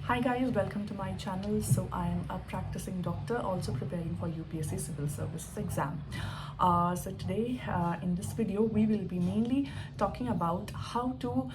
Hi guys, welcome to my channel. So I am a practicing doctor, also preparing for UPSC Civil Services exam. So today in this video we will be mainly talking about how to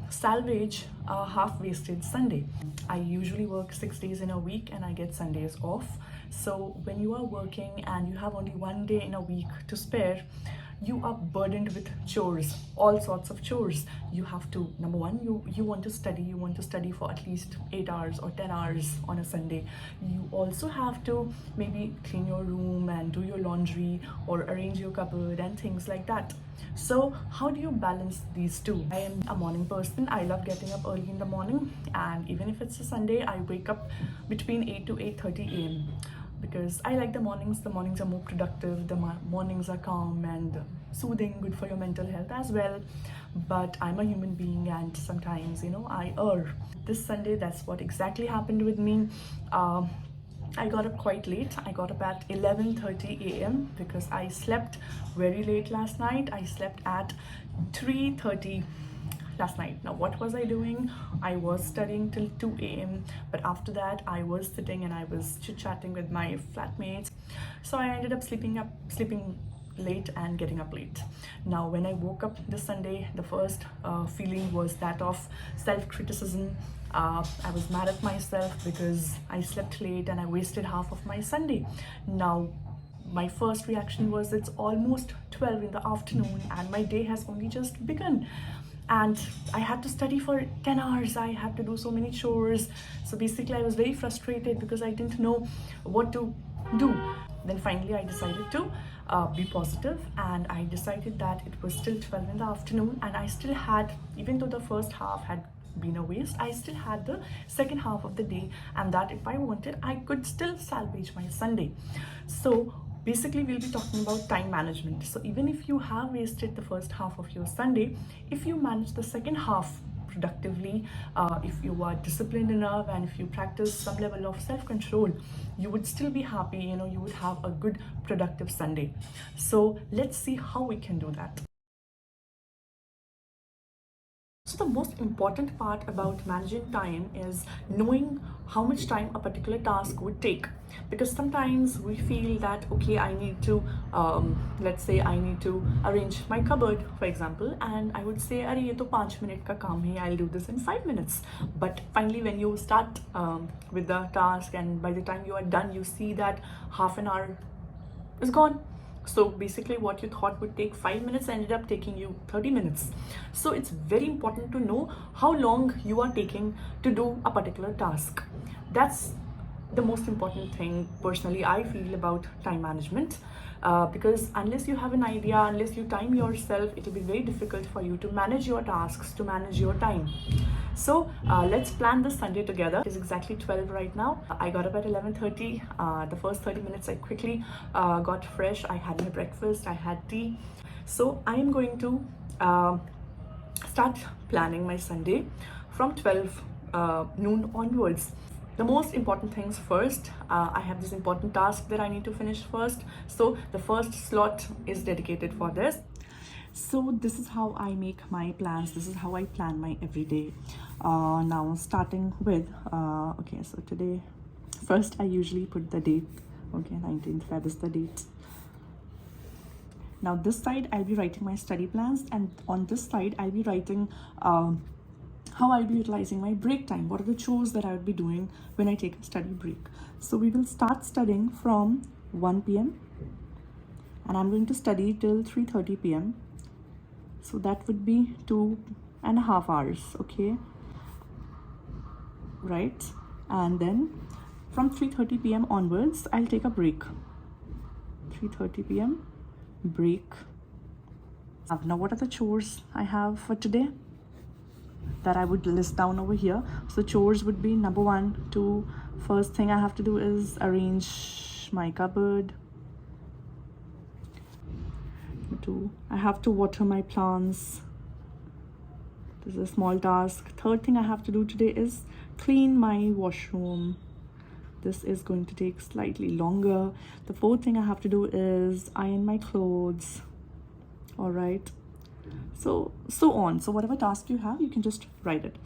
salvage a half-wasted Sunday. I usually work 6 days in a week and I get Sundays off. So when you are working and you have only one day in a week to spare, you are burdened with chores, all sorts of chores. You have to, number one, you want to study for at least 8 hours or 10 hours on a Sunday. You also have to maybe clean your room and do your laundry or arrange your cupboard and things like that. So how do you balance these two? I am a morning person. I love getting up early in the morning, and even if it's a Sunday, I wake up between 8 to 8:30 a.m. because I like the mornings. The mornings are more productive, the mornings are calm and soothing, good for your mental health as well. But I'm a human being and sometimes, I err. This Sunday, that's what exactly happened with me. I got up quite late. I got up at 11:30 a.m. because I slept very late last night. I slept at 3:30 last night. Now what was I doing? I was studying till 2 a.m. but after that I was sitting and I was chit-chatting with my flatmates. So I ended up sleeping late and getting up late. Now when I woke up this Sunday, the first feeling was that of self-criticism. I was mad at myself because I slept late and I wasted half of my Sunday. Now my first reaction was, it's almost 12 in the afternoon and my day has only just begun. And I had to study for 10 hours. I had to do so many chores. So basically I was very frustrated because I didn't know what to do. Then finally I decided to be positive, and I decided that it was still 12 in the afternoon and I still had, even though the first half had been a waste, I still had the second half of the day, and that if I wanted, I could still salvage my Sunday. So basically we'll be talking about time management. So even if you have wasted the first half of your Sunday, if you manage the second half productively, if you are disciplined enough and if you practice some level of self-control, you would still be happy. You would have a good productive Sunday. So let's see how we can do that. So the most important part about managing time is knowing how much time a particular task would take, because sometimes we feel that, okay, I need to let's say I need to arrange my cupboard, for example, and I would say, "Arey, ye to 5 minute ka kaam hai, I'll do this in 5 minutes." But finally when you start with the task, and by the time you are done, you see that half an hour is gone. So basically what you thought would take 5 minutes ended up taking you 30 minutes. So it's very important to know how long you are taking to do a particular task. That's the most important thing, personally, I feel, about time management. Because unless you have an idea, unless you time yourself, it will be very difficult for you to manage your tasks, to manage your time. So let's plan this Sunday together. It is exactly 12 right now. I got up at 11:30. The first 30 minutes I quickly got fresh. I had my breakfast, I had tea. So I am going to start planning my Sunday from 12 noon onwards. The most important things first. I have this important task that I need to finish first. So the first slot is dedicated for this. So this is how I make my plans. This is how I plan my everyday. Now starting with, okay, so today, first I usually put the date. Okay, 19th Feb is the date. Now this side I'll be writing my study plans, and on this side I'll be writing how I'll be utilizing my break time. What are the chores that I would be doing when I take a study break? So we will start studying from 1 p.m. and I'm going to study till 3:30 p.m. So that would be 2.5 hours, okay? Right? And then from 3:30 p.m. onwards, I'll take a break. 3:30 p.m. break. Now what are the chores I have for today that I would list down over here? So chores would be number 1, 2. First thing I have to do is arrange my cupboard. 2, I have to water my plants. This is a small task. Third thing I have to do today is clean my washroom. This is going to take slightly longer. The fourth thing I have to do is iron my clothes. All right, so on. So whatever task you have, you can just write it.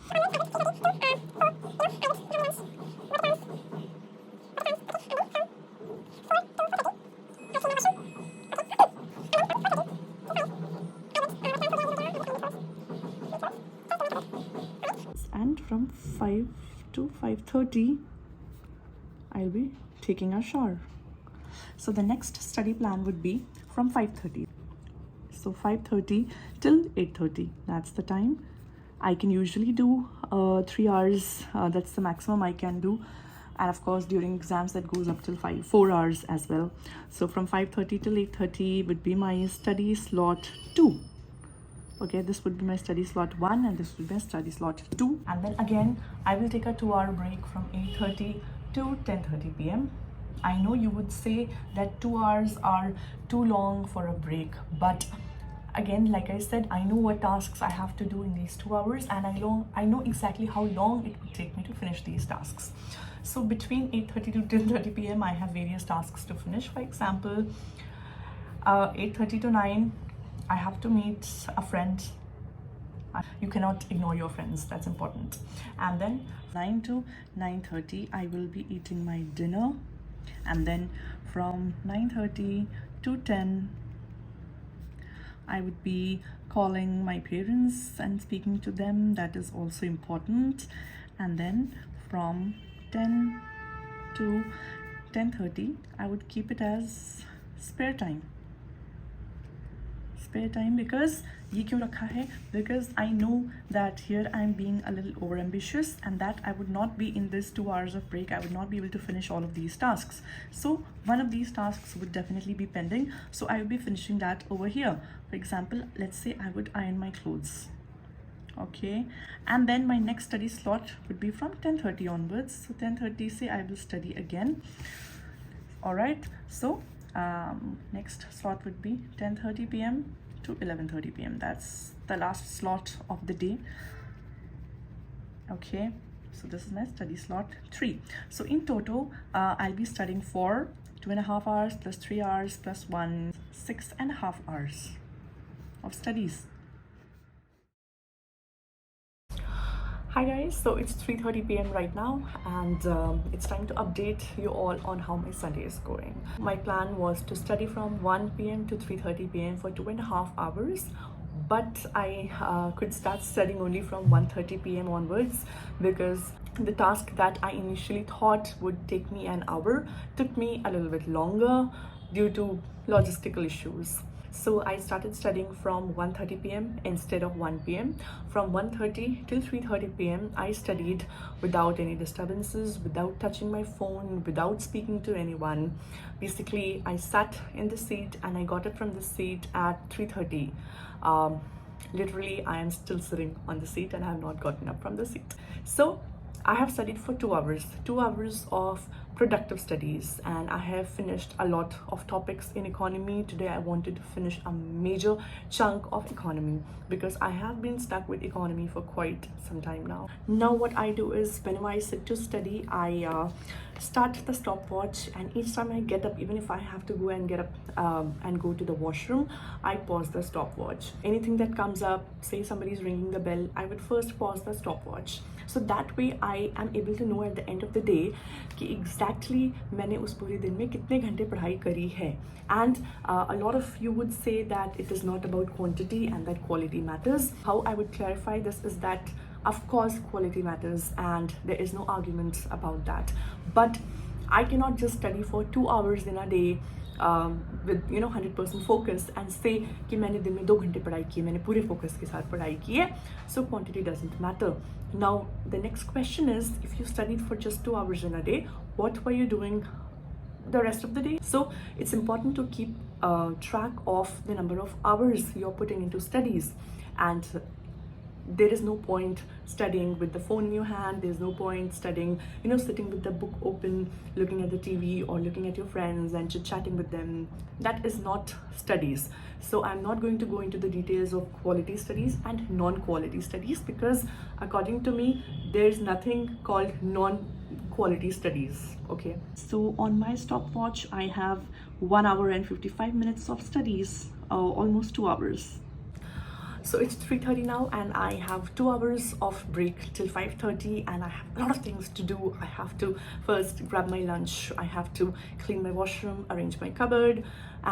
5 to 5:30 I'll be taking a shower. So the next study plan would be from 5:30. So 5:30 till 8:30, that's the time. I can usually do 3 hours, that's the maximum I can do. And of course during exams that goes up till 4 hours as well. So from 5:30 till 8:30 would be my study slot 2. Okay, this would be my study slot 1 and this would be my study slot 2. And then again, I will take a 2-hour break from 8:30 to 10:30 p.m. I know you would say that 2 hours are too long for a break, but again, like I said, I know what tasks I have to do in these 2 hours, and I know exactly how long it would take me to finish these tasks. So between 8:30 to 10:30 p.m. I have various tasks to finish. For example, 8:30 to 9 I have to meet a friend. You cannot ignore your friends, that's important. And then 9 to 9:30 I will be eating my dinner, and then from 9:30 to 10 I would be calling my parents and speaking to them. That is also important. And then from 10 to 10:30 I would keep it as spare time. Because ye kyun rakha hai? Because I know that here I'm being a little over ambitious, and that I would not be in this 2 hours of break, I would not be able to finish all of these tasks. So one of these tasks would definitely be pending, so I will be finishing that over here. For example, let's say I would iron my clothes. Okay, and then my next study slot would be from 10:30 onwards. So 10:30 say I will study again. All right, so next slot would be 10:30 p.m. to 11:30 p.m. That's the last slot of the day. Okay, so this is my study slot 3. So in total I'll be studying for 2.5 hours plus 3 hours plus 6.5 hours of studies. Hi guys, so it's 3:30 p.m. right now, and it's time to update you all on how my Sunday is going. My plan was to study from 1 p.m. to 3:30 p.m. for 2.5 hours, but I could start studying only from 1:30 p.m. onwards, because the task that I initially thought would take me an hour took me a little bit longer due to logistical issues. So I started studying from 1:30 p.m. instead of 1 p.m. From 1:30 till 3:30 p.m. I studied without any disturbances, without touching my phone, without speaking to anyone. Basically, I sat in the seat and I got up from the seat at 3:30. Literally, I am still sitting on the seat and I have not gotten up from the seat. So I have studied for 2 hours, 2 hours of productive studies, and I have finished a lot of topics in economy. Today I wanted to finish a major chunk of economy because I have been stuck with economy for quite some time now. Now what I do is, whenever I sit to study, I start the stopwatch, and each time I get up, even if I have to go and get up and go to the washroom, I pause the stopwatch. Anything that comes up, say somebody's ringing the bell, I would first pause the stopwatch. So that way I am able to know at the end of the day कि exactly मैंने उस पूरे दिन में कितने घंटे पढ़ाई करी है. And a lot of you would say that it is not about quantity and that quality matters. How I would clarify this is that of course quality matters and there is no argument about that. But I cannot just study for 2 hours in a day with 100% focus and say कि मैंने दिन में 2 घंटे पढ़ाई की है, मैंने पूरे focus के साथ पढ़ाई की है. So quantity doesn't matter. Now the next question is, if you studied for just 2 hours in a day, what were you doing the rest of the day? So it's important to keep track of the number of hours you're putting into studies, and there is no point studying with the phone in your hand. There's no point studying, sitting with the book open, looking at the TV or looking at your friends and chit-chatting with them. That is not studies. So I'm not going to go into the details of quality studies and non-quality studies, because according to me, there's nothing called non-quality studies. Okay, so on my stopwatch, I have 1 hour and 55 minutes of studies, almost 2 hours. So it's 3:30 now, and I have 2 hours of break till 5:30, and I have a lot of things to do. I have to first grab my lunch, I have to clean my washroom, arrange my cupboard,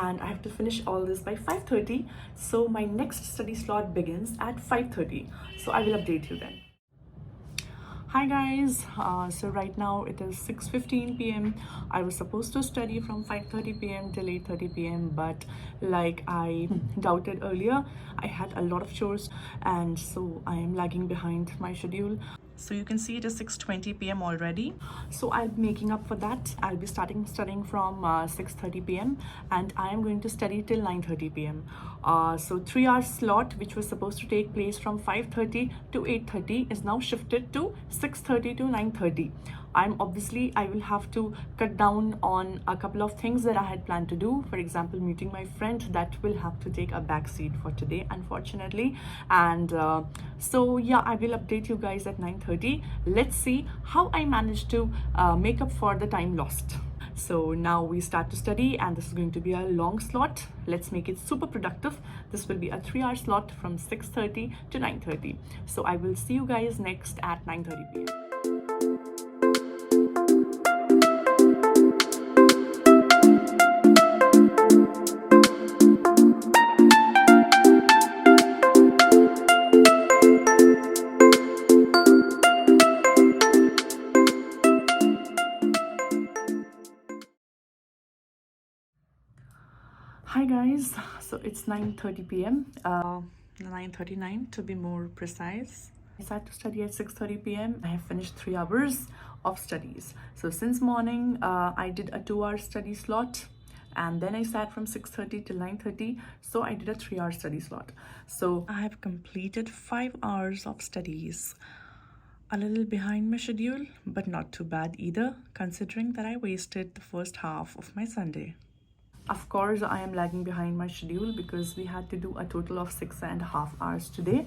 and I have to finish all this by 5:30. So my next study slot begins at 5:30. So I will update you then. Hi guys, so right now it is 6:15 p.m. I was supposed to study from 5:30 p.m. till 8:30 p.m. but like I doubted earlier, I had a lot of chores and so I am lagging behind my schedule. So you can see it is 6:20 p.m. already. So I'll be making up for that. I'll be starting studying from 6:30 p.m. and I am going to study till 9:30 p.m. So 3 hour slot which was supposed to take place from 5:30 to 8:30 is now shifted to 6:30 to 9:30. I will have to cut down on a couple of things that I had planned to do. For example, meeting my friend, that will have to take a back seat for today, unfortunately. And so yeah, I will update you guys at 9:30. Let's see how I managed to make up for the time lost. So now we start to study and this is going to be a long slot. Let's make it super productive. This will be a 3 hour slot from 6:30 to 9:30. So I will see you guys next at 9:30 p.m. Hi guys, so it's 9:30 p.m. 9:39 to be more precise. I started to study at 6:30 p.m. I have finished 3 hours of studies. So since morning, I did a 2 hour study slot and then I sat from 6:30 till 9:30. So I did a 3 hour study slot. So I have completed 5 hours of studies. A little behind my schedule, but not too bad either, considering that I wasted the first half of my Sunday. Of course, I am lagging behind my schedule because we had to do a total of 6.5 hours today.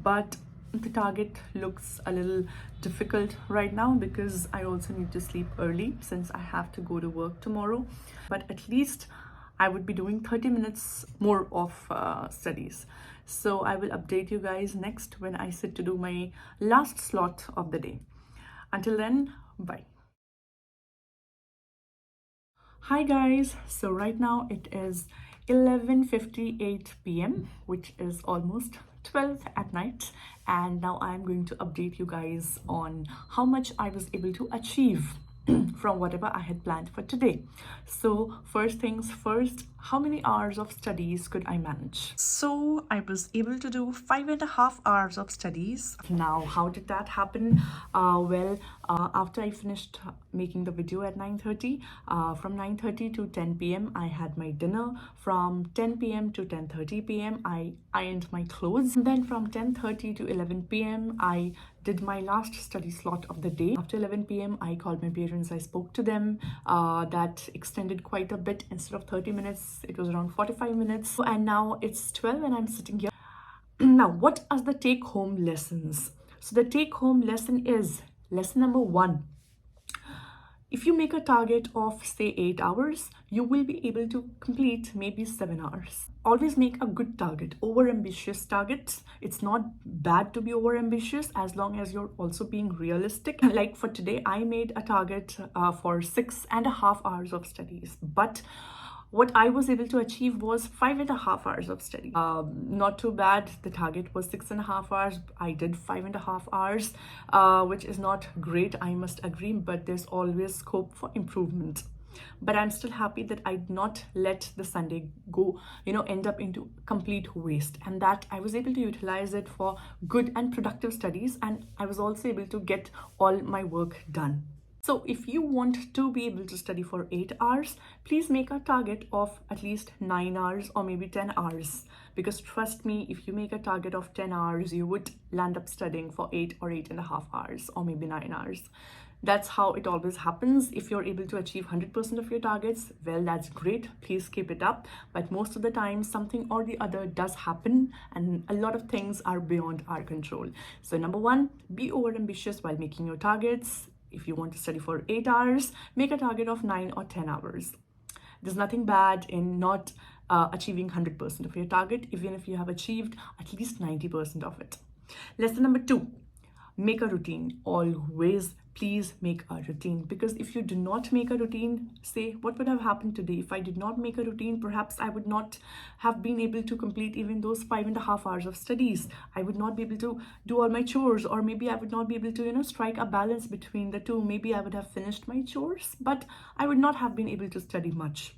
But the target looks a little difficult right now because I also need to sleep early since I have to go to work tomorrow. But at least I would be doing 30 minutes more of studies. So I will update you guys next when I sit to do my last slot of the day. Until then, bye. Hi guys, so right now it is 11:58 p.m. which is almost 12 at night, and now I'm going to update you guys on how much I was able to achieve from whatever I had planned for today. So first things first, how many hours of studies could I manage? So I was able to do 5.5 hours of studies. Now, how did that happen? After I finished making the video at 9:30, from 9:30 to 10 p.m. I had my dinner. From 10 p.m. to 10:30 p.m. I ironed my clothes. And then from 10:30 to 11 p.m. I did my last study slot of the day. After 11 p.m. I called my parents. I spoke to them. That extended quite a bit. Instead of 30 minutes, it was around 45 minutes. And now it's 12 and I'm sitting here. Now, what are the take-home lessons? So the take-home lesson is lesson number 1. If you make a target of say 8 hours, you will be able to complete maybe 7 hours. Always make a good target. Over ambitious targets, it's not bad to be over ambitious as long as you're also being realistic. Like for today, I made a target for 6.5 hours of studies, but what I was able to achieve was 5.5 hours of study. Not too bad. The target was 6.5 hours. I did 5.5 hours, which is not great, I must agree, but there's always scope for improvement. But I'm still happy that I did not let the Sunday go, end up into complete waste, and that I was able to utilize it for good and productive studies, and I was also able to get all my work done. So if you want to be able to study for 8 hours, please make a target of at least 9 hours or maybe 10 hours. Because trust me, if you make a target of 10 hours, you would land up studying for 8 or 8.5 hours or maybe 9 hours. That's how it always happens. If you're able to achieve 100% of your targets, well, that's great. Please keep it up. But most of the time, something or the other does happen, and a lot of things are beyond our control. So number 1, be over ambitious while making your targets. If you want to study for 8 hours, make a target of 9 or 10 hours. There's nothing bad in not achieving 100% of your target, even if you have achieved at least 90% of it. Lesson number 2, make a routine. Always please make a routine, because if you do not make a routine, say what would have happened today. If I did not make a routine, perhaps I would not have been able to complete even those 5.5 hours of studies. I would not be able to do all my chores, or maybe I would not be able to strike a balance between the two. Maybe I would have finished my chores, but I would not have been able to study much.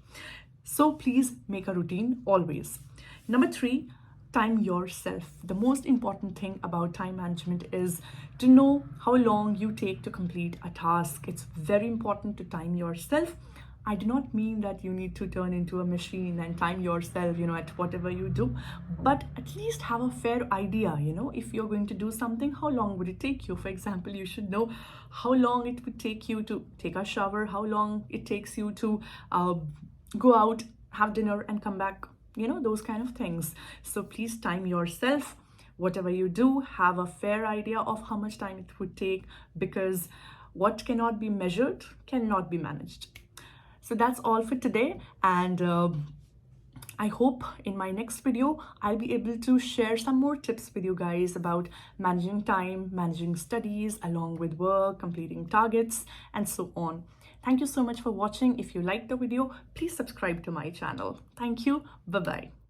So please make a routine always. Number 3, time yourself. The most important thing about time management is to know how long you take to complete a task. It's very important to time yourself. I do not mean that you need to turn into a machine and time yourself, at whatever you do, but at least have a fair idea, if you're going to do something, how long would it take you? For example, you should know how long it would take you to take a shower, how long it takes you to go out, have dinner, and come back, those kind of things. So please time yourself. Whatever you do, have a fair idea of how much time it would take, because what cannot be measured cannot be managed. So that's all for today, and I hope in my next video I'll be able to share some more tips with you guys about managing time, managing studies along with work, completing targets, and so on. Thank you so much for watching. If you liked the video, please subscribe to my channel. Thank you. Bye-bye.